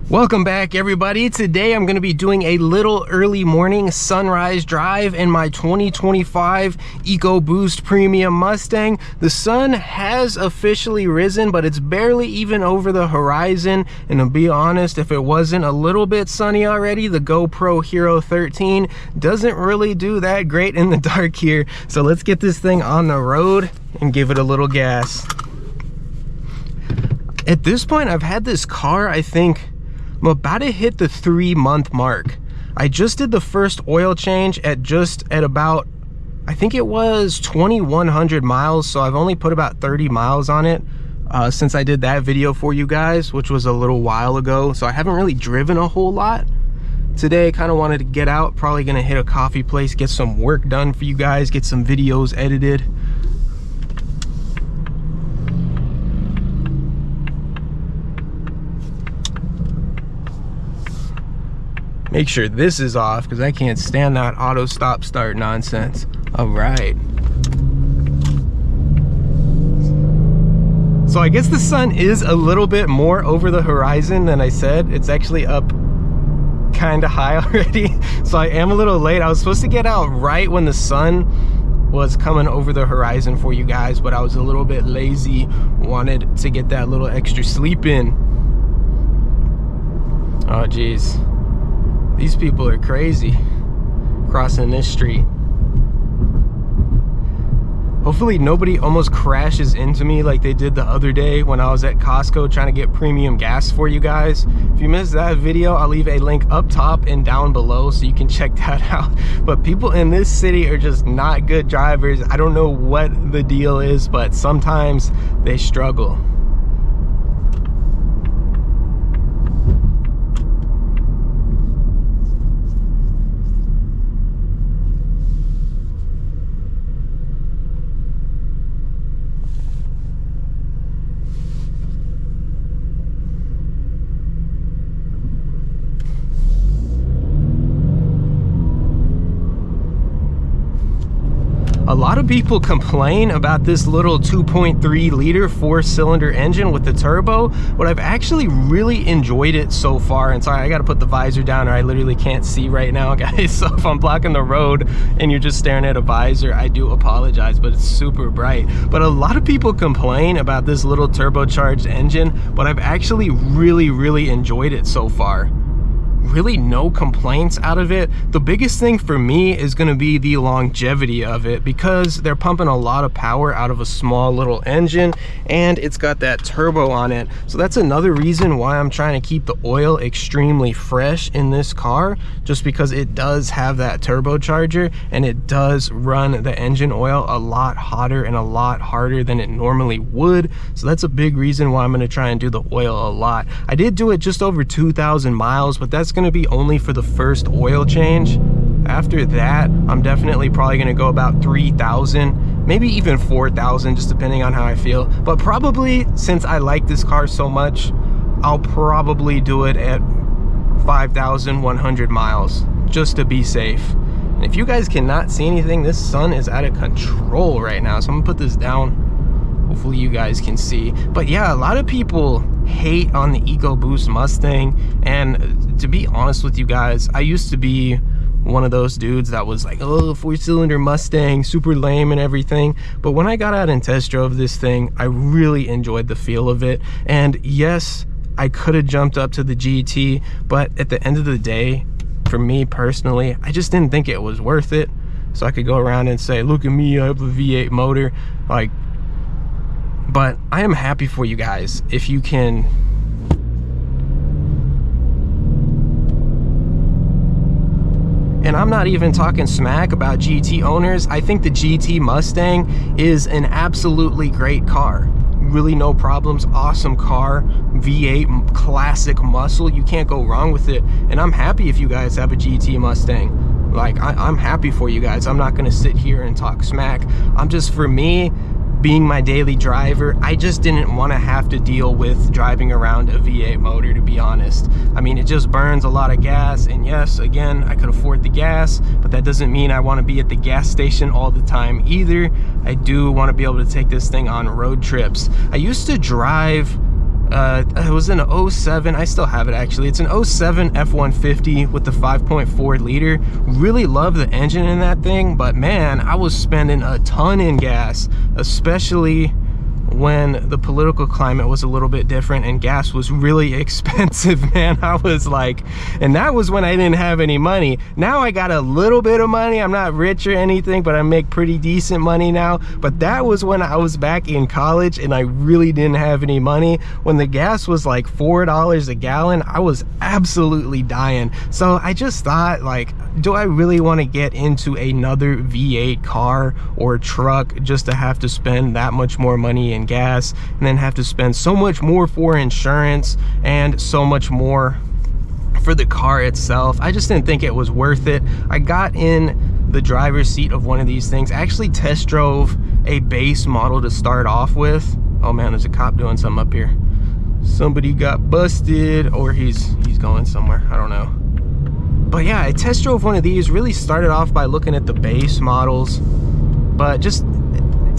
Welcome back, everybody. Today I'm going to be doing a little early morning sunrise drive in my 2025 EcoBoost Premium Mustang. The sun has officially risen, but it's barely even over the horizon. And to be honest, if it wasn't a little bit sunny already, the GoPro Hero 13 doesn't really do that great in the dark here. So let's get this thing on the road and give it a little gas. At this point, I've had this car, I think, I'm about to hit the 3-month mark. I just did the first oil change at about, I think it was 2,100 miles. So I've only put about 30 miles on it since I did that video for you guys, which was a little while ago. So I haven't really driven a whole lot. Today, I kind of wanted to get out, probably gonna hit a coffee place, get some work done for you guys, get some videos edited. Make sure this is off because I can't stand that auto stop start nonsense. All right. So I guess the sun is a little bit more over the horizon than I said. It's actually up kind of high already. So I am a little late. I was supposed to get out right when the sun was coming over the horizon for you guys, but I was a little bit lazy. Wanted to get that little extra sleep in. Oh, geez. These people are crazy crossing this street. Hopefully nobody almost crashes into me like they did the other day when I was at Costco trying to get premium gas for you guys. If you missed that video, I'll leave a link up top and down below so you can check that out. But people in this city are just not good drivers. I don't know what the deal is, but sometimes they struggle. A lot of people complain about this little 2.3 liter 4-cylinder engine with the turbo, but I've actually really enjoyed it so far. And sorry, I gotta put the visor down or I literally can't see right now, guys. So if I'm blocking the road and you're just staring at a visor, I do apologize, but it's super bright. But a lot of people complain about this little turbocharged engine, but I've actually really enjoyed it so far. Really no complaints out of it. The biggest thing for me is going to be the longevity of it, because they're pumping a lot of power out of a small little engine and it's got that turbo on it. So that's another reason why I'm trying to keep the oil extremely fresh in this car, just because it does have that turbocharger and it does run the engine oil a lot hotter and a lot harder than it normally would. So that's a big reason why I'm going to try and do the oil a lot. I did do it just over 2,000 miles, but that's going to be only for the first oil change. After that, I'm definitely probably going to go about 3,000, maybe even 4,000, just depending on how I feel. But probably, since I like this car so much, I'll probably do it at 5,100 miles just to be safe. And if you guys cannot see anything, this sun is out of control right now, so I'm gonna put this down. Hopefully you guys can see. But yeah, a lot of people hate on the EcoBoost Mustang, and to be honest with you guys, I used to be one of those dudes that was like, oh, 4-cylinder Mustang, super lame and everything. But when I got out and test drove this thing, I really enjoyed the feel of it. And yes, I could have jumped up to the GT, but at the end of the day, for me personally, I just didn't think it was worth it. So I could go around and say, look at me, I have a V8 motor, like. But I am happy for you guys if you can. And I'm not even talking smack about GT owners. I think the GT Mustang is an absolutely great car. Really no problems, awesome car, V8 classic muscle. You can't go wrong with it. And I'm happy if you guys have a GT Mustang. Like, I'm happy for you guys. I'm not gonna sit here and talk smack. I'm just, for me, being my daily driver, I just didn't want to have to deal with driving around a V8 motor, to be honest. I mean, it just burns a lot of gas, and yes, again, I could afford the gas, but that doesn't mean I want to be at the gas station all the time either. I do want to be able to take this thing on road trips. I used to drive It was an 07, I still have it actually. It's an 07 F-150 with the 5.4 liter. Really love the engine in that thing, but man, I was spending a ton in gas, especially when the political climate was a little bit different and gas was really expensive, man. I was like, and that was when I didn't have any money. Now I got a little bit of money. I'm not rich or anything, but I make pretty decent money now. But that was when I was back in college and I really didn't have any money. When the gas was like $4 a gallon, I was absolutely dying. So I just thought, like, do I really want to get into another V8 car or truck just to have to spend that much more money in gas and then have to spend so much more for insurance and so much more for the car itself? I just didn't think it was worth it. I got in the driver's seat of one of these things. I actually test drove a base model to start off with. Oh man, there's a cop doing something up here. Somebody got busted, or he's going somewhere, I don't know. But yeah, I test drove one of these. Really started off by looking at the base models, but just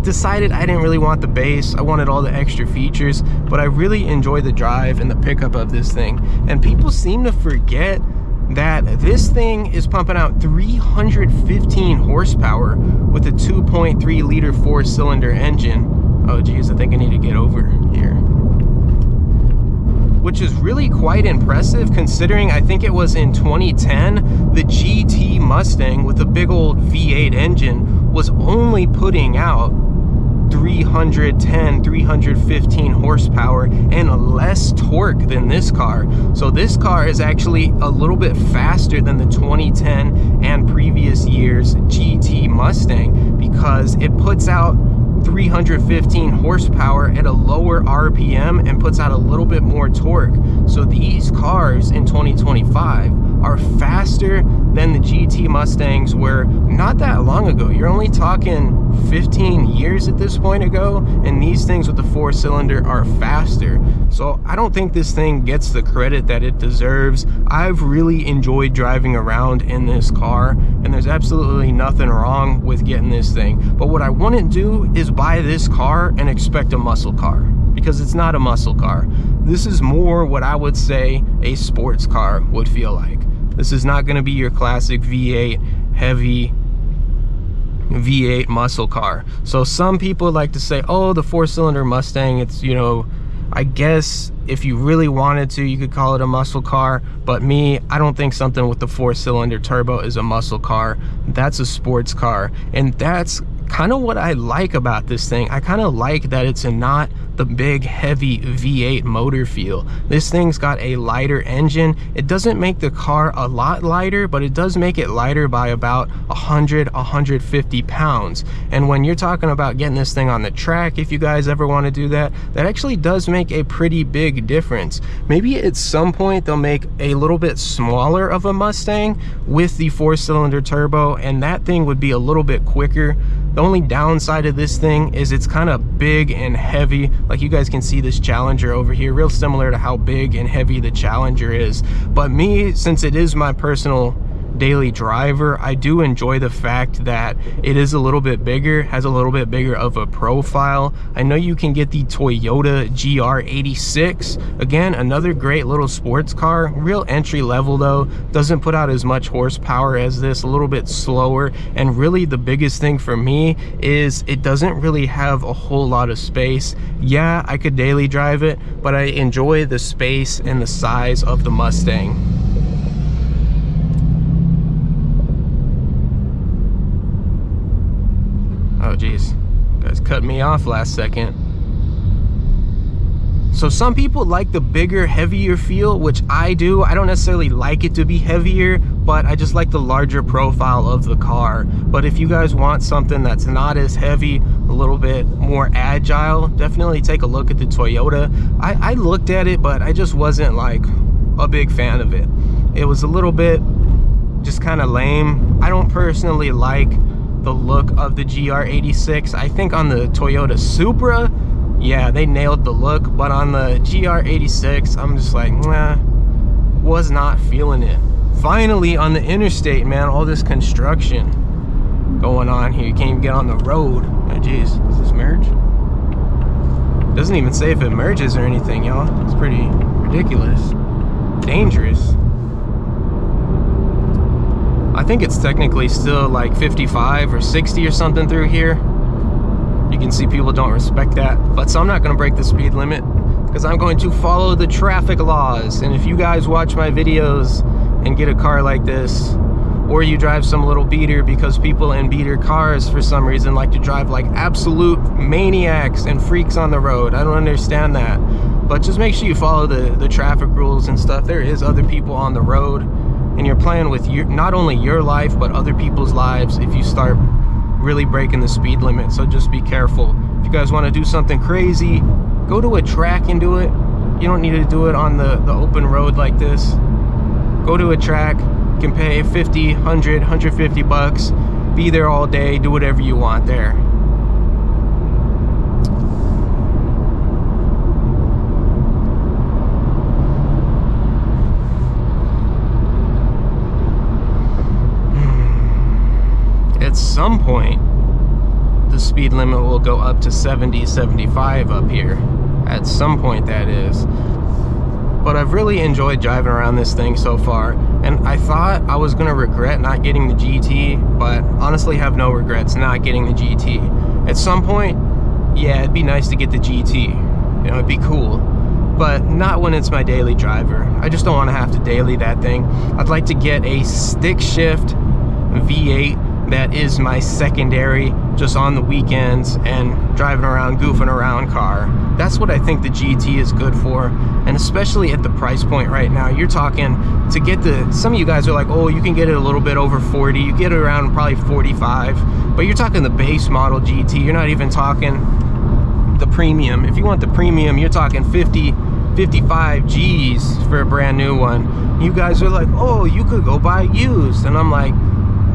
decided I didn't really want the base. I wanted all the extra features, but I really enjoy the drive and the pickup of this thing. And people seem to forget that this thing is pumping out 315 horsepower with a 2.3 liter 4-cylinder engine. Oh geez, I think I need to get over here. Which is really quite impressive considering I think it was in 2010, the GT Mustang with a big old V8 engine was only putting out 310, 315 horsepower and less torque than this car. So this car is actually a little bit faster than the 2010 and previous years GT Mustang because it puts out 315 horsepower at a lower RPM and puts out a little bit more torque. So these cars in 2025 are faster than the GT Mustangs were not that long ago. You're only talking 15 years at this point ago, and these things with the 4-cylinder are faster. So I don't think this thing gets the credit that it deserves. I've really enjoyed driving around in this car, and there's absolutely nothing wrong with getting this thing. But what I wouldn't do is buy this car and expect a muscle car, because it's not a muscle car. This is more what I would say a sports car would feel like. This is not going to be your classic V8 heavy V8 muscle car. So some people like to say, oh, the 4-cylinder Mustang, it's, you know, I guess if you really wanted to, you could call it a muscle car. But me, I don't think something with the 4-cylinder turbo is a muscle car. That's a sports car. And that's kind of what I like about this thing. I kind of like that it's not the big heavy V8 motor feel. This thing's got a lighter engine. It doesn't make the car a lot lighter, but it does make it lighter by about 150 pounds. And when you're talking about getting this thing on the track, if you guys ever want to do that, that actually does make a pretty big difference. Maybe at some point they'll make a little bit smaller of a Mustang with the 4-cylinder turbo, and that thing would be a little bit quicker. The only downside of this thing is it's kind of big and heavy. Like you guys can see this Challenger over here, real similar to how big and heavy the Challenger is. But me, since it is my personal daily driver, I do enjoy the fact that it is a little bit bigger, has a little bit bigger of a profile. I know you can get the Toyota GR86, again, another great little sports car, real entry level though, doesn't put out as much horsepower as this, a little bit slower. And really the biggest thing for me is it doesn't really have a whole lot of space. Yeah, I could daily drive it, but I enjoy the space and the size of the Mustang. Oh geez, you guys cut me off last second. So some people like the bigger, heavier feel, which I do. I don't necessarily like it to be heavier, but I just like the larger profile of the car. But if you guys want something that's not as heavy, a little bit more agile, definitely take a look at the Toyota. I looked at it, but I just wasn't like a big fan of it. It was a little bit just kind of lame. I don't personally like the look of the GR86. I think on the Toyota Supra, yeah, they nailed the look, but on the GR86, I'm just like, nah, was not feeling it. Finally, on the interstate, man, all this construction going on here. You can't even get on the road. Oh geez, is this merge? Doesn't even say if it merges or anything, y'all. It's pretty ridiculous. Dangerous. I think it's technically still like 55 or 60 or something through here. You can see people don't respect that. But so I'm not going to break the speed limit because I'm going to follow the traffic laws. And if you guys watch my videos and get a car like this, or you drive some little beater, because people in beater cars for some reason like to drive like absolute maniacs and freaks on the road. I don't understand that. But just make sure you follow the traffic rules and stuff. There is other people on the road, and you're playing with not only your life but other people's lives if you start really breaking the speed limit. So just be careful. If you guys want to do something crazy, go to a track and do it. You don't need to do it on the open road like this. Go to a track. You can pay 50, 100, 150 bucks, be there all day, do whatever you want there. At some point, the speed limit will go up to 70, 75 up here. At some point, that is. But I've really enjoyed driving around this thing so far, and I thought I was gonna regret not getting the GT, but honestly have no regrets not getting the GT. At some point, yeah, it'd be nice to get the GT, you know, it'd be cool, but not when it's my daily driver. I just don't want to have to daily that thing. I'd like to get a stick shift V8 that is my secondary, just on the weekends and driving around, goofing around car. That's what I think the GT is good for, and especially at the price point right now. You're talking to get some of you guys are like, oh, you can get it a little bit over 40, you get it around probably 45, but you're talking the base model GT. You're not even talking the premium. If you want the premium, you're talking 50, 55 G's for a brand new one. You guys are like, oh, you could go buy used, and I'm like,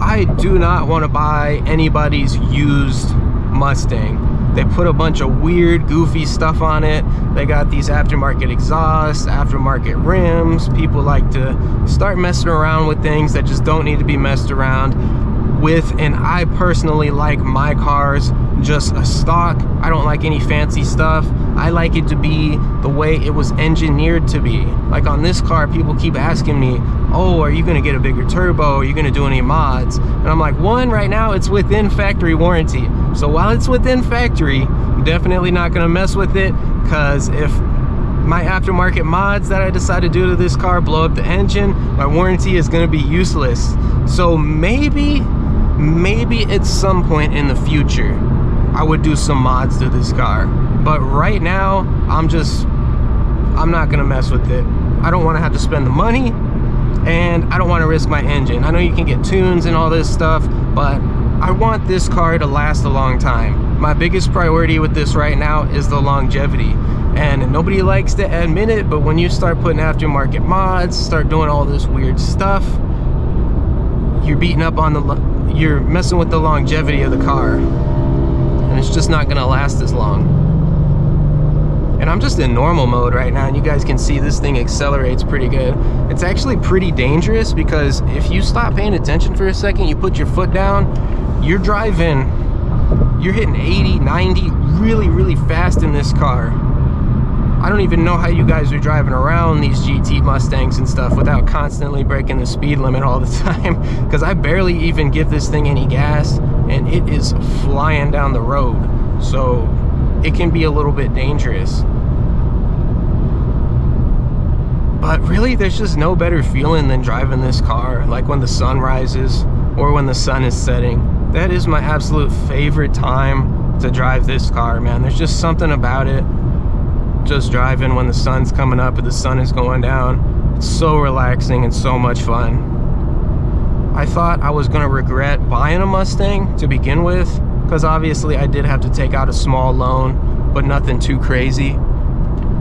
I do not want to buy anybody's used Mustang. They put a bunch of weird, goofy stuff on it. They got these aftermarket exhausts, aftermarket rims. People like to start messing around with things that just don't need to be messed around with, and I personally like my cars just a stock. I don't like any fancy stuff. I like it to be the way it was engineered to be. Like on this car, people keep asking me, oh, are you gonna get a bigger turbo? Are you gonna do any mods? And I'm like, one, right now it's within factory warranty. So while it's within factory, I'm definitely not gonna mess with it, because if my aftermarket mods that I decide to do to this car blow up the engine, my warranty is gonna be useless. So maybe at some point in the future, I would do some mods to this car. But right now, I'm not gonna mess with it. I don't wanna have to spend the money, and I don't wanna risk my engine. I know you can get tunes and all this stuff, but I want this car to last a long time. My biggest priority with this right now is the longevity. And nobody likes to admit it, but when you start putting aftermarket mods, start doing all this weird stuff, you're beating up on you're messing with the longevity of the car. And it's just not gonna last as long. And I'm just in normal mode right now, and you guys can see this thing accelerates pretty good. It's actually pretty dangerous, because if you stop paying attention for a second, you put your foot down, you're driving, you're hitting 80, 90 really, really fast in this car. I don't even know how you guys are driving around these GT Mustangs and stuff without constantly breaking the speed limit all the time, because I barely even give this thing any gas, and it is flying down the road. So it can be a little bit dangerous. But really, there's just no better feeling than driving this car, like when the sun rises or when the sun is setting. That is my absolute favorite time to drive this car, man. There's just something about it. Just driving when the sun's coming up and the sun is going down. It's so relaxing and so much fun. I thought I was gonna regret buying a Mustang to begin with, because obviously I did have to take out a small loan, but nothing too crazy.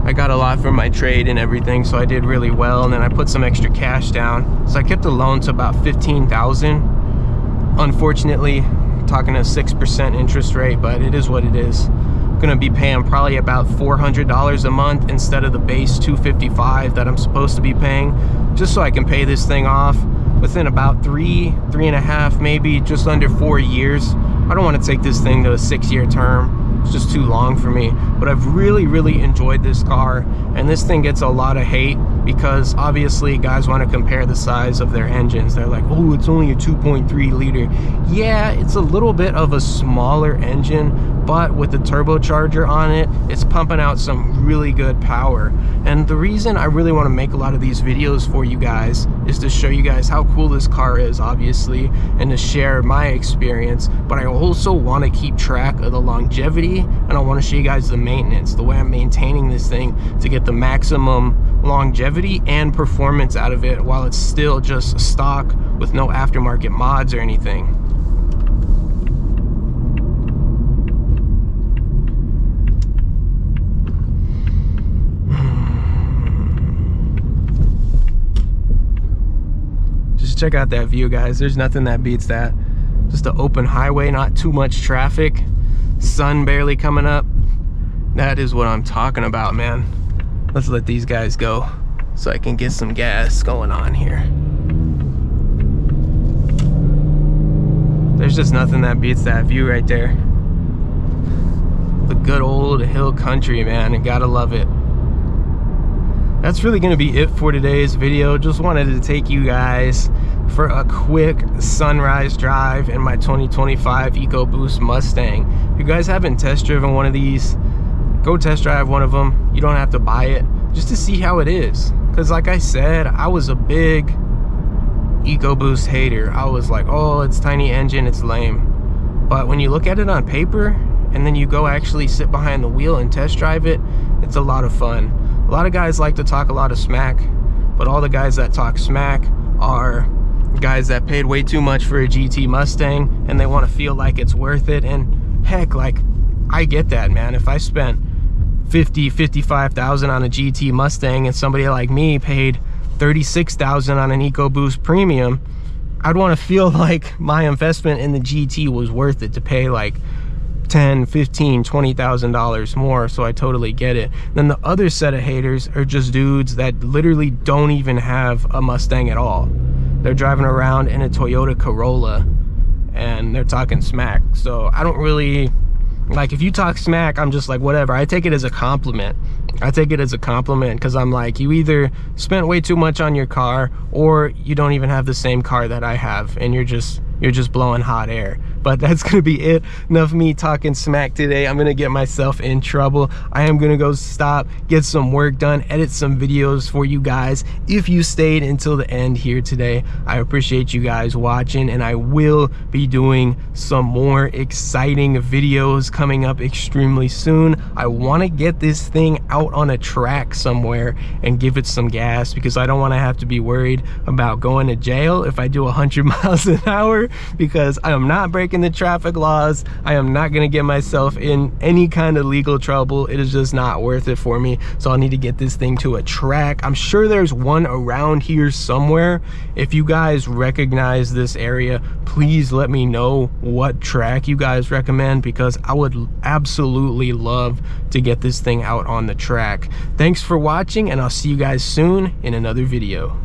I got a lot from my trade and everything, so I did really well, and then I put some extra cash down. So I kept the loan to about $15,000. Unfortunately, talking a 6% interest rate, but it is what it is. I'm gonna be paying probably about $400 a month instead of the base $255 that I'm supposed to be paying, just so I can pay this thing off within about three and a half, maybe just under 4 years. I don't want to take this thing to a 6-year term. It's just too long for me. But I've really enjoyed this car, and this thing gets a lot of hate because obviously guys want to compare the size of their engines. They're like, oh, it's only a 2.3 liter. Yeah, it's a little bit of a smaller engine, but with the turbocharger on it, it's pumping out some really good power. And the reason I really want to make a lot of these videos for you guys is to show you guys how cool this car is, obviously, and to share my experience. But I also want to keep track of the longevity, and I want to show you guys the maintenance, the way I'm maintaining this thing to get the maximum longevity and performance out of it while it's still just stock with no aftermarket mods or anything. Just check out that view, guys. There's nothing that beats that. Just an open highway, not too much traffic, sun barely coming up. That is what I'm talking about, man. Let's let these guys go so I can get some gas going on here. There's just nothing that beats that view right there. The good old hill country, man, and gotta love it. That's really gonna be it for today's video. Just wanted to take you guys for a quick sunrise drive in my 2025 EcoBoost Mustang. If you guys haven't test driven one of these, go test drive one of them. You don't have to buy it, just to see how it is. Because like I said, I was a big EcoBoost hater. I was like, oh, it's tiny engine, it's lame. But when you look at it on paper and then you go actually sit behind the wheel and test drive it, it's a lot of fun. A lot of guys like to talk a lot of smack, but all the guys that talk smack are guys that paid way too much for a GT Mustang and they want to feel like it's worth it. And heck, like, I get that, man. If I spent $55,000 on a GT Mustang and somebody like me paid $36,000 on an EcoBoost Premium, I'd want to feel like my investment in the GT was worth it to pay like $10,000, $15,000, $20,000 more. So I totally get it. Then the other set of haters are just dudes that literally don't even have a Mustang at all. They're driving around in a Toyota Corolla and they're talking smack. So I don't really like, if you talk smack, I'm just like, whatever. I take it as a compliment. I take it as a compliment because I'm like, you either spent way too much on your car or you don't even have the same car that I have and you're just blowing hot air. But that's gonna be it. Enough of me talking smack today. I'm gonna get myself in trouble. I am gonna go stop, get some work done, edit some videos for you guys. If you stayed until the end here today, I appreciate you guys watching, and I will be doing some more exciting videos coming up extremely soon. I want to get this thing out on a track somewhere and give it some gas, because I don't want to have to be worried about going to jail if I do 100 miles an hour, because I am not breaking the traffic laws. I am not going to get myself in any kind of legal trouble. It is just not worth it for me. So I'll need to get this thing to a track. I'm sure there's one around here somewhere. If you guys recognize this area, please let me know what track you guys recommend, because I would absolutely love to get this thing out on the track. Thanks for watching, and I'll see you guys soon in another video.